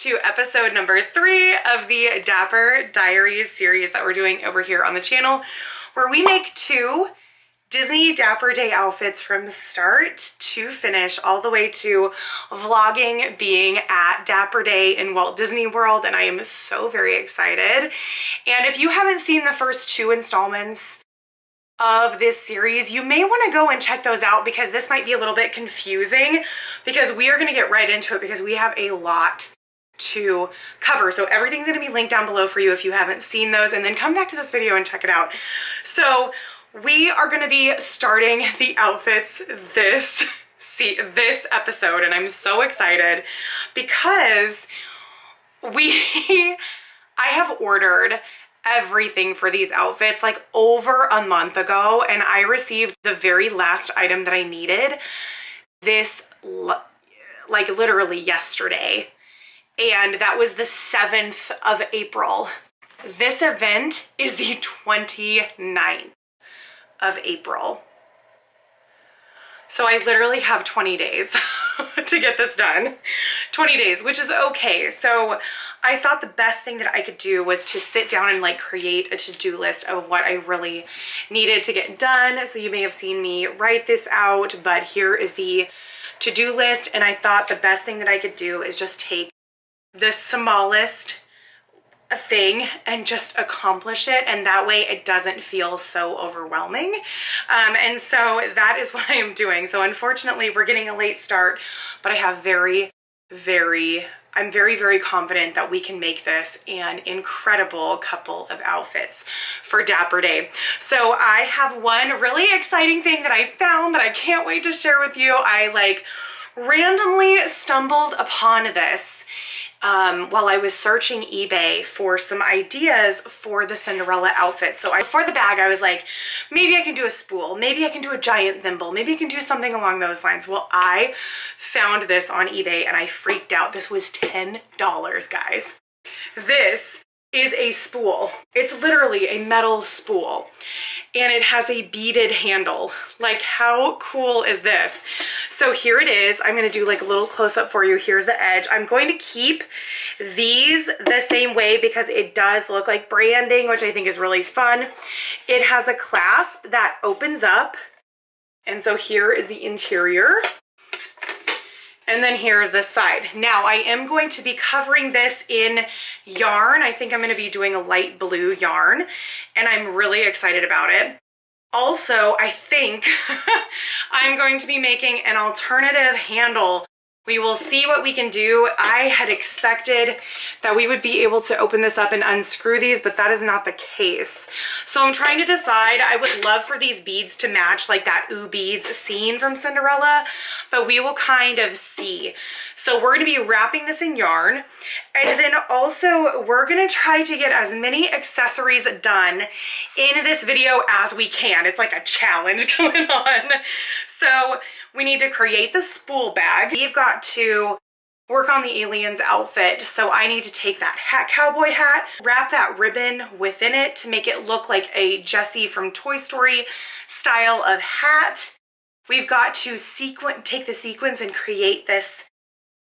to episode number 3 of the Dapper Diaries series that we're doing over here on the channel, where we make 2 Disney Dapper Day outfits from start to finish, all the way to vlogging being at Dapper Day in Walt Disney World, and I am so very excited. And if you haven't seen the first 2 installments of this series, you may want to go and check those out, because this might be a little bit confusing, because we are going to get right into it because we have a lot to cover. So everything's going to be linked down below for you if you haven't seen those, and then come back to this video and check it out. So we are going to be starting the outfits this episode, and I'm so excited because I have ordered everything for these outfits like over a month ago, and I received the very last item that I needed like literally yesterday, and that was the 7th of April. This event is the 29th of April. So I literally have 20 days to get this done. 20 days, which is okay. So I thought the best thing that I could do was to sit down and like create a to-do list of what I really needed to get done. So you may have seen me write this out, but here is the to-do list. And I thought the best thing that I could do is just take the smallest thing and just accomplish it, and that way it doesn't feel so overwhelming. And so that is what I am doing. So unfortunately we're getting a late start, but I have I'm very confident that we can make this an incredible couple of outfits for Dapper Day. So I have one really exciting thing that I found that I can't wait to share with you. I like randomly stumbled upon this while I was searching eBay for some ideas for the Cinderella outfit. So for the bag, I was like, maybe I can do a spool, maybe I can do a giant thimble, maybe I can do something along those lines. Well, I found this on eBay and I freaked out. This was $10, guys. This is a spool. It's literally a metal spool, and it has a beaded handle. Like, how cool is this? So here it is. I'm going to do like a little close-up for you. Here's the edge. I'm going to keep these the same way because it does look like branding, which I think is really fun. It has a clasp that opens up, and so here is the interior. And then here's this side. Now I am going to be covering this in yarn. I think I'm going to be doing a light blue yarn, and I'm really excited about it. Also, I think I'm going to be making an alternative handle. We will see what we can do. I had expected that we would be able to open this up and unscrew these, but that is not the case. So I'm trying to decide. I would love for these beads to match like that ooh beads scene from Cinderella, but we will kind of see. So we're going to be wrapping this in yarn, and then also we're going to try to get as many accessories done in this video as we can. It's like a challenge going on. So we need to create the spool bag. We've got to work on the alien's outfit. So I need to take that hat, cowboy hat, wrap that ribbon within it to make it look like a Jessi from Toy Story style of hat. We've got to take the sequins and create this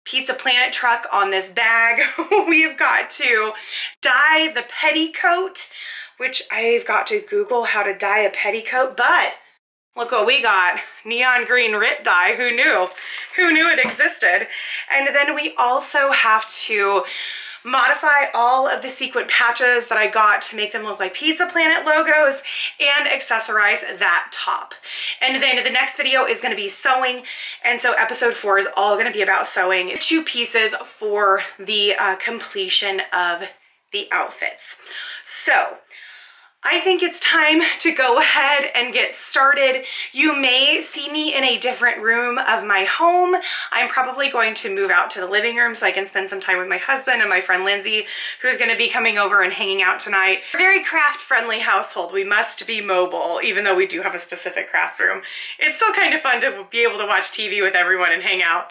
Pizza Planet truck on this bag. We've got to dye the petticoat, which I've got to Google how to dye a petticoat, but look what we got. Neon green RIT dye. Who knew? Who knew it existed? And then we also have to modify all of the sequin patches that I got to make them look like Pizza Planet logos and accessorize that top. And then the next video is going to be sewing. And so episode 4 is all going to be about sewing 2 pieces for the completion of the outfits. So I think it's time to go ahead and get started. You may see me in a different room of my home. I'm probably going to move out to the living room so I can spend some time with my husband and my friend Lindsay, who's going to be coming over and hanging out tonight. We're a very craft-friendly household. We must be mobile, even though we do have a specific craft room. It's still kind of fun to be able to watch TV with everyone and hang out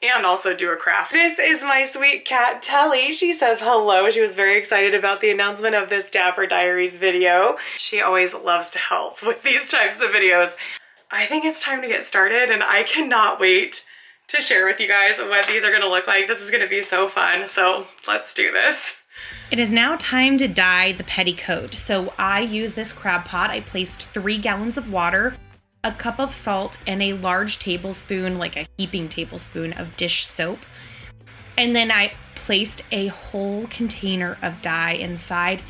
and also do a craft. This is my sweet cat, Tele. She says hello. She was very excited about the announcement of this Dapper Diaries video. She always loves to help with these types of videos. I think it's time to get started, and I cannot wait to share with you guys what these are gonna look like. This is gonna be so fun, so let's do this. It is now time to dye the petticoat. So I use this crab pot. I placed 3 gallons of water, a cup of salt, and a large tablespoon, like a heaping tablespoon of dish soap. And then I placed a whole container of dye inside.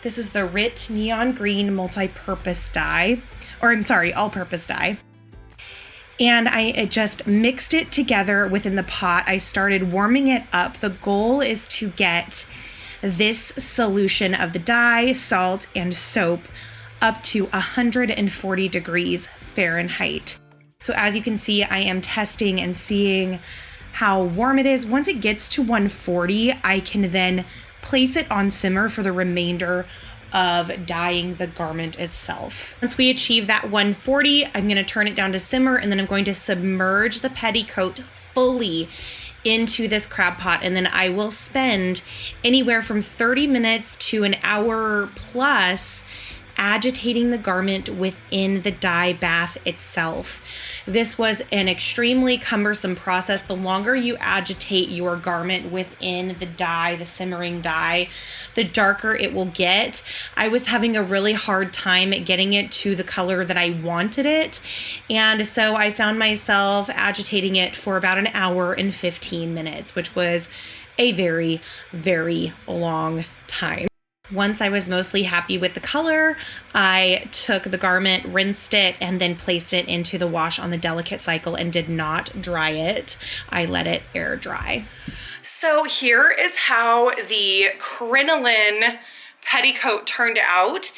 This is the RIT Neon Green Multi-Purpose Dye, or I'm sorry, All-Purpose Dye. And I just mixed it together within the pot. I started warming it up. The goal is to get this solution of the dye, salt, and soap up to 140 degrees Fahrenheit. So as you can see, I am testing and seeing how warm it is. Once it gets to 140, I can then place it on simmer for the remainder of dyeing the garment itself. Once we achieve that 140, I'm going to turn it down to simmer, and then I'm going to submerge the petticoat fully into this crab pot, and then I will spend anywhere from 30 minutes to an hour plus agitating the garment within the dye bath itself. This was an extremely cumbersome process. The longer you agitate your garment within the dye, the simmering dye, the darker it will get. I was having a really hard time getting it to the color that I wanted it, and so I found myself agitating it for about an hour and 15 minutes, which was a very, very long time. Once I was mostly happy with the color, I took the garment, rinsed it, and then placed it into the wash on the delicate cycle and did not dry it. I let it air dry. So here is how the crinoline petticoat turned out.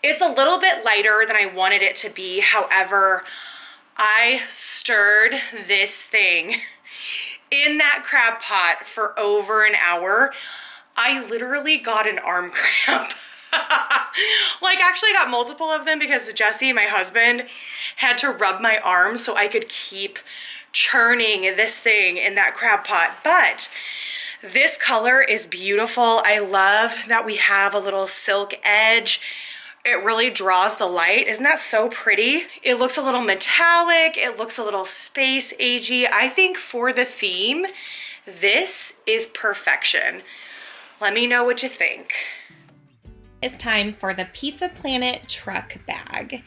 It's a little bit lighter than I wanted it to be. However, I stirred this thing in that crab pot for over an hour. I literally got an arm cramp. Like, actually got multiple of them because Jessi, my husband, had to rub my arm so I could keep churning this thing in that crab pot. But this color is beautiful. I love that we have a little silk edge. It really draws the light. Isn't that so pretty? It looks a little metallic. It looks a little space agey. I think for the theme, this is perfection. Let me know what you think. It's time for the Pizza Planet truck bag.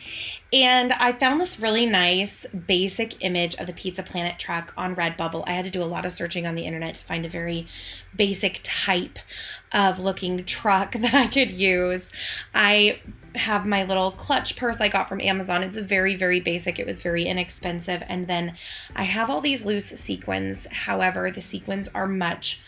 And I found this really nice basic image of the Pizza Planet truck on Redbubble. I had to do a lot of searching on the internet to find a very basic type of looking truck that I could use. I have my little clutch purse I got from Amazon. It's very, very basic. It was very inexpensive. And then I have all these loose sequins. However, the sequins are much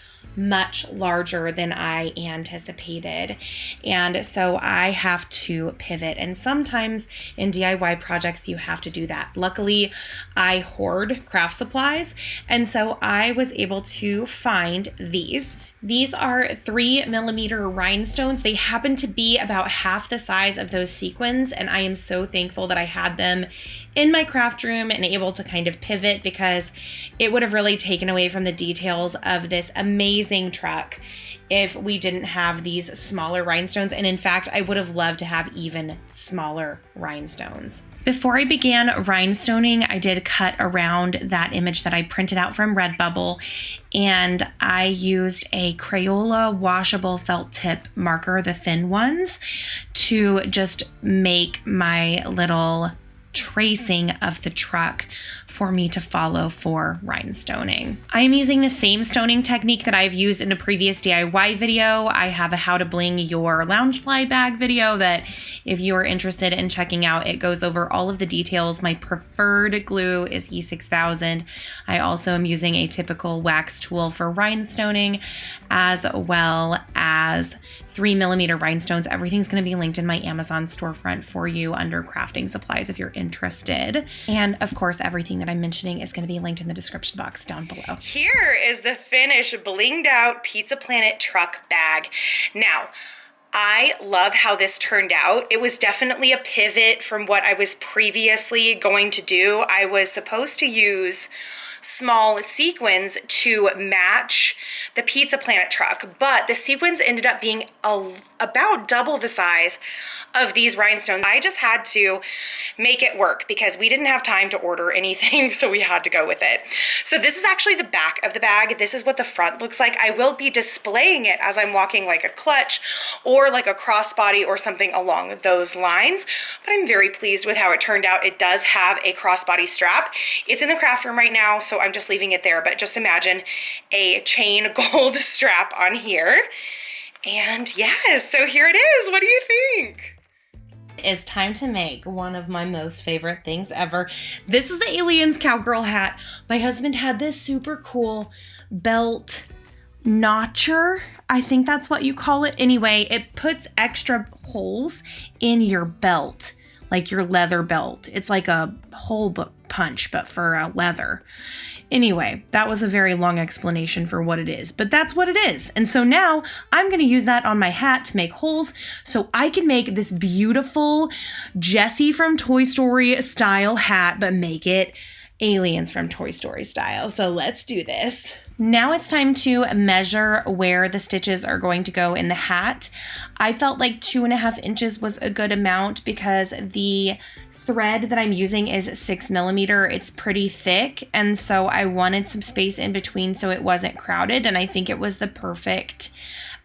larger than I anticipated. And so I have to pivot. And sometimes in DIY projects, you have to do that. Luckily, I hoard craft supplies. And so I was able to find these. These are 3mm rhinestones. They happen to be about half the size of those sequins, and I am so thankful that I had them in my craft room and able to kind of pivot, because it would have really taken away from the details of this amazing truck if we didn't have these smaller rhinestones. And in fact, I would have loved to have even smaller rhinestones. Before I began rhinestoning, I did cut around that image that I printed out from Redbubble, and I used a Crayola washable felt tip marker, the thin ones, to just make my little tracing of the truck for me to follow for rhinestoning. I am using the same stoning technique that I've used in a previous DIY video. I have a how to bling your loungefly bag video that if you are interested in checking out, it goes over all of the details. My preferred glue is E6000. I also am using a typical wax tool for rhinestoning, as well as 3mm rhinestones. Everything's going to be linked in my Amazon storefront for you under crafting supplies if you're interested. And of course, everything that I'm mentioning is going to be linked in the description box down below. Here is the finished blinged out Pizza Planet truck bag. Now, I love how this turned out. It was definitely a pivot from what I was previously going to do. I was supposed to use small sequins to match the Pizza Planet truck, but the sequins ended up being about double the size of these rhinestones. I just had to make it work because we didn't have time to order anything, so we had to go with it. So this is actually the back of the bag. This is what the front looks like. I will be displaying it as I'm walking like a clutch or like a crossbody or something along those lines, but I'm very pleased with how it turned out. It does have a crossbody strap. It's in the craft room right now, so I'm just leaving it there, but just imagine a chain gold strap on here. And yes, so here it is. What do you think? It's time to make one of my most favorite things ever. This is the Aliens Cowgirl hat. My husband had this super cool belt notcher. I think that's what you call it. Anyway, it puts extra holes in your belt, like your leather belt. It's like a hole punch, but for leather. Anyway, that was a very long explanation for what it is, but that's what it is. And so now I'm going to use that on my hat to make holes so I can make this beautiful Jessi from Toy Story style hat, but make it Aliens from Toy Story style. So let's do this. Now it's time to measure where the stitches are going to go in the hat. I felt like 2.5 inches was a good amount because the thread that I'm using is 6mm. It's pretty thick, and so I wanted some space in between so it wasn't crowded, and I think it was the perfect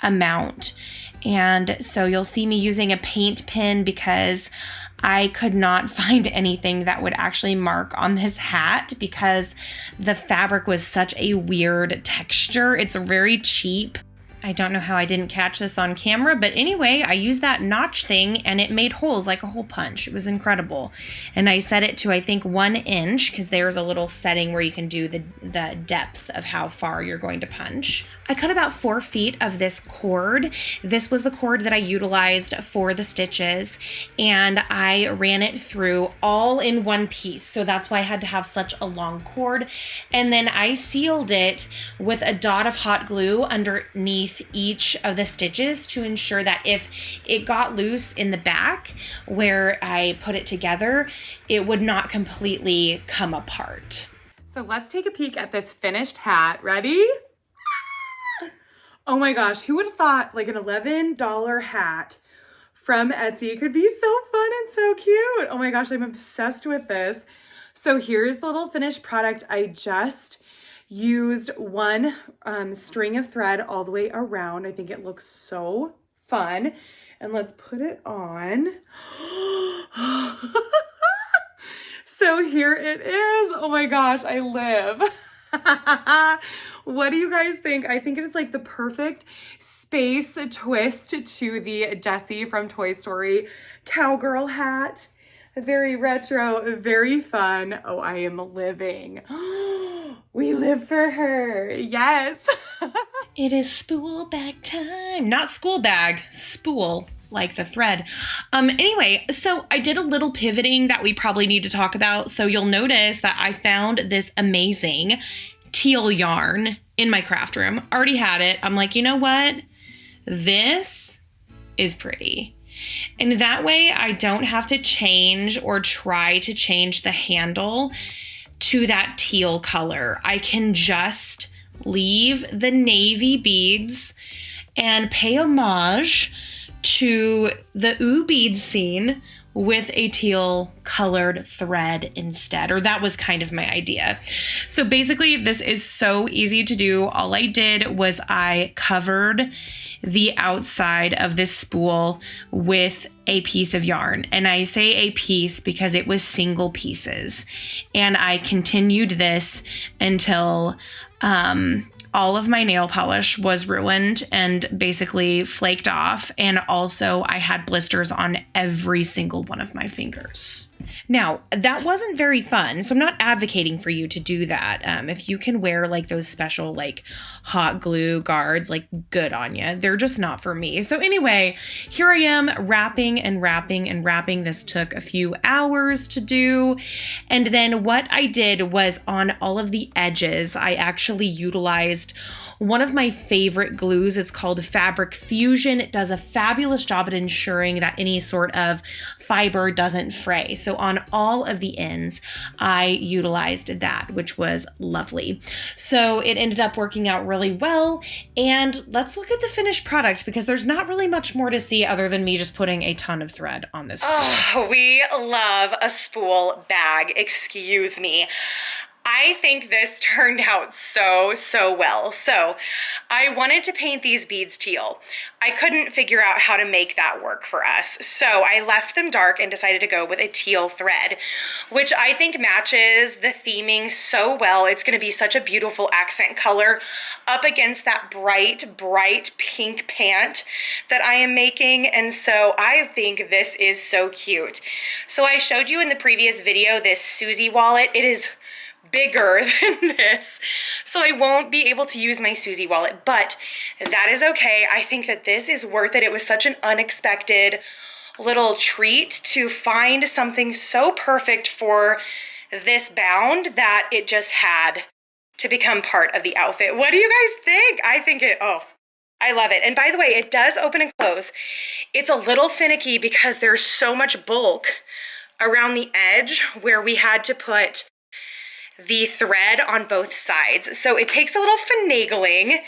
amount. And so you'll see me using a paint pen because I could not find anything that would actually mark on this hat because the fabric was such a weird texture. It's very cheap. I don't know how I didn't catch this on camera, but anyway, I used that notch thing and it made holes like a hole punch. It was incredible. And I set it to, I think, 1 inch because there's a little setting where you can do the depth of how far you're going to punch. I cut about 4 feet of this cord. This was the cord that I utilized for the stitches, and I ran it through all in one piece. So that's why I had to have such a long cord. And then I sealed it with a dot of hot glue underneath each of the stitches to ensure that if it got loose in the back where I put it together, it would not completely come apart. So let's take a peek at this finished hat. Ready? Oh my gosh, who would have thought like an $11 hat from Etsy could be so fun and so cute? Oh my gosh, I'm obsessed with this. So here's the little finished product. I just used one string of thread all the way around. I think it looks so fun. And let's put it on. So here it is. Oh my gosh, I live. What do you guys think? I think it is like the perfect space twist to the Jessi from Toy Story Cowgirl hat. Very retro, very fun. Oh, I am living. We live for her. Yes. It is spool bag time. Not school bag, spool, like the thread. Anyway, so I did a little pivoting that we probably need to talk about. So you'll notice that I found this amazing teal yarn in my craft room. Already had it. I'm like, you know what? This is pretty. And that way I don't have to change or try to change the handle to that teal color. I can just leave the navy beads and pay homage to the ooh bead scene with a teal colored thread instead, or that was kind of my idea. So basically this is so easy to do. All I did was I covered the outside of this spool with a piece of yarn. And I say a piece because it was single pieces. And I continued this until all of my nail polish was ruined and basically flaked off. And also I had blisters on every single one of my fingers. Now, that wasn't very fun, so I'm not advocating for you to do that. If you can wear like those special like hot glue guards, like good on you. They're just not for me. So anyway, here I am wrapping and wrapping and wrapping. This took a few hours to do. And then what I did was on all of the edges, I actually utilized one of my favorite glues. It's called Fabric Fusion. It does a fabulous job at ensuring that any sort of fiber doesn't fray. So on all of the ends, I utilized that, which was lovely. So it ended up working out really well. And let's look at the finished product, because there's not really much more to see other than me just putting a ton of thread on this spool. Oh, we love a spool bag, excuse me. I think this turned out so well. So I wanted to paint these beads teal. I couldn't figure out how to make that work for us. So I left them dark and decided to go with a teal thread, which I think matches the theming so well. It's gonna be such a beautiful accent color up against that bright pink pant that I am making. And so I think this is so cute. So I showed you in the previous video this Susie wallet. It is bigger than this, so I won't be able to use my Susie wallet, but that is okay. I think that this is worth it. It was such an unexpected little treat to find something so perfect for this bound that it just had to become part of the outfit. What do you guys think? I think I love it. And by the way, it does open and close. It's a little finicky because there's so much bulk around the edge where we had to put the thread on both sides. So it takes a little finagling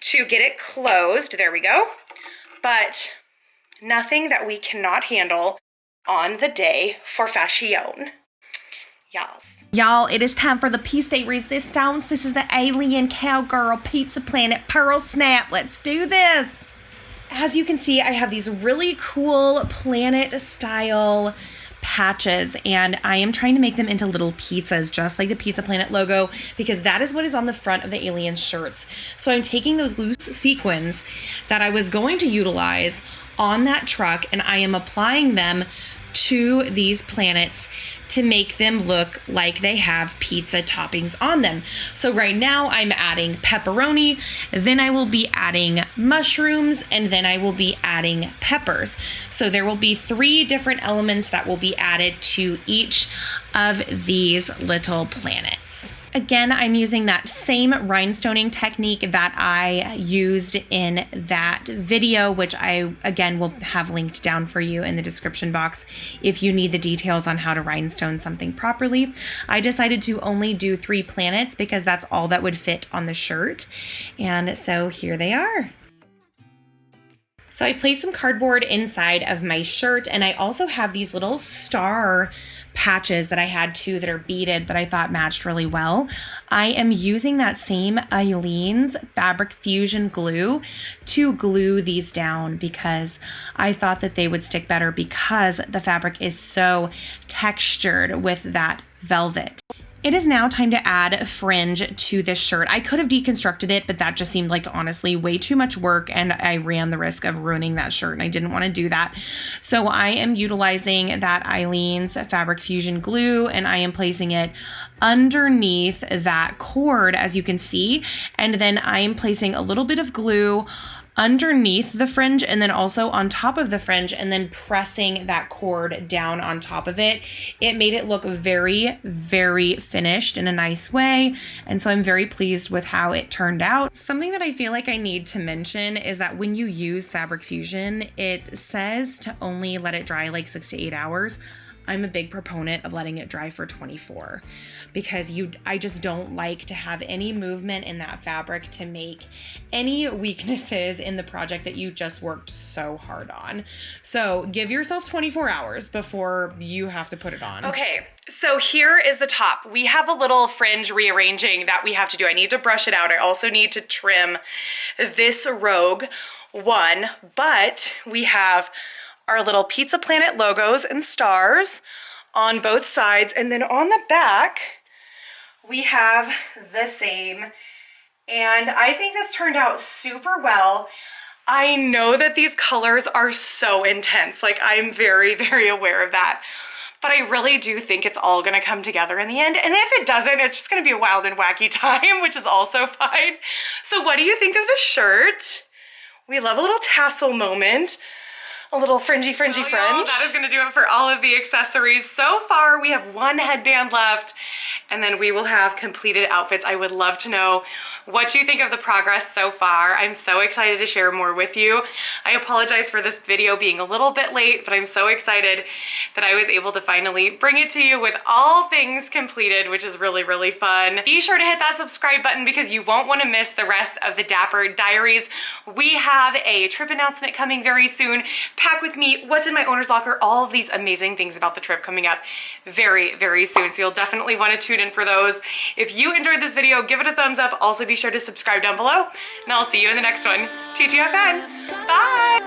to get it closed. There we go. But nothing that we cannot handle on the day for fashion. Yes. Y'all, it is time for the piece de resistance. This is the Alien Cowgirl Pizza Planet Pearl Snap. Let's do this. As you can see, I have these really cool planet style patches, and I am trying to make them into little pizzas, just like the Pizza Planet logo, because that is what is on the front of the Alien shirts. So I'm taking those loose sequins that I was going to utilize on that truck, and I am applying them to these planets to make them look like they have pizza toppings on them. So right now I'm adding pepperoni, then I will be adding mushrooms, and then I will be adding peppers. So there will be 3 different elements that will be added to each of these little planets. Again, I'm using that same rhinestoning technique that I used in that video, which I, again, will have linked down for you in the description box if you need the details on how to rhinestone something properly. I decided to only do 3 planets because that's all that would fit on the shirt. And so here they are. So I placed some cardboard inside of my shirt, and I also have these little star patches that I had too that are beaded that I thought matched really well. I am using that same Eileen's Fabric Fusion glue to glue these down because I thought that they would stick better because the fabric is so textured with that velvet. It is now time to add fringe to this shirt. I could have deconstructed it, but that just seemed like honestly way too much work, and I ran the risk of ruining that shirt, and I didn't want to do that. So I am utilizing that Eileen's Fabric Fusion glue, and I am placing it underneath that cord, as you can see, and then I am placing a little bit of glue underneath the fringe and then also on top of the fringe, and then pressing that cord down on top of it. It made it look very, very finished in a nice way, and so I'm very pleased with how it turned out. Something that I feel like I need to mention is that when you use Fabric Fusion, it says to only let it dry like 6 to 8 hours. I'm a big proponent of letting it dry for 24 because I just don't like to have any movement in that fabric to make any weaknesses in the project that you just worked so hard on. So give yourself 24 hours before you have to put it on. Okay, so here is the top. We have a little fringe rearranging that we have to do. I need to brush it out. I also need to trim this rogue one, but we have our little Pizza Planet logos and stars on both sides. And then on the back, we have the same. And I think this turned out super well. I know that these colors are so intense. Like, I'm very, very aware of that. But I really do think it's all gonna come together in the end. And if it doesn't, it's just gonna be a wild and wacky time, which is also fine. So what do you think of the shirt? We love a little tassel moment. A little fringy fringe. That is gonna do it for all of the accessories. So far, we have one headband left, and then we will have completed outfits. I would love to know what you think of the progress so far. I'm so excited to share more with you. I apologize for this video being a little bit late, but I'm so excited that I was able to finally bring it to you with all things completed, which is really, really fun. Be sure to hit that subscribe button because you won't want to miss the rest of the Dapper Diaries. We have a trip announcement coming very soon. Pack with me, what's in my owner's locker, all of these amazing things about the trip coming up very, very soon. So you'll definitely want to tune in for those. If you enjoyed this video, give it a thumbs up. Also be sure to subscribe down below, and I'll see you in the next one. TTFN. Bye.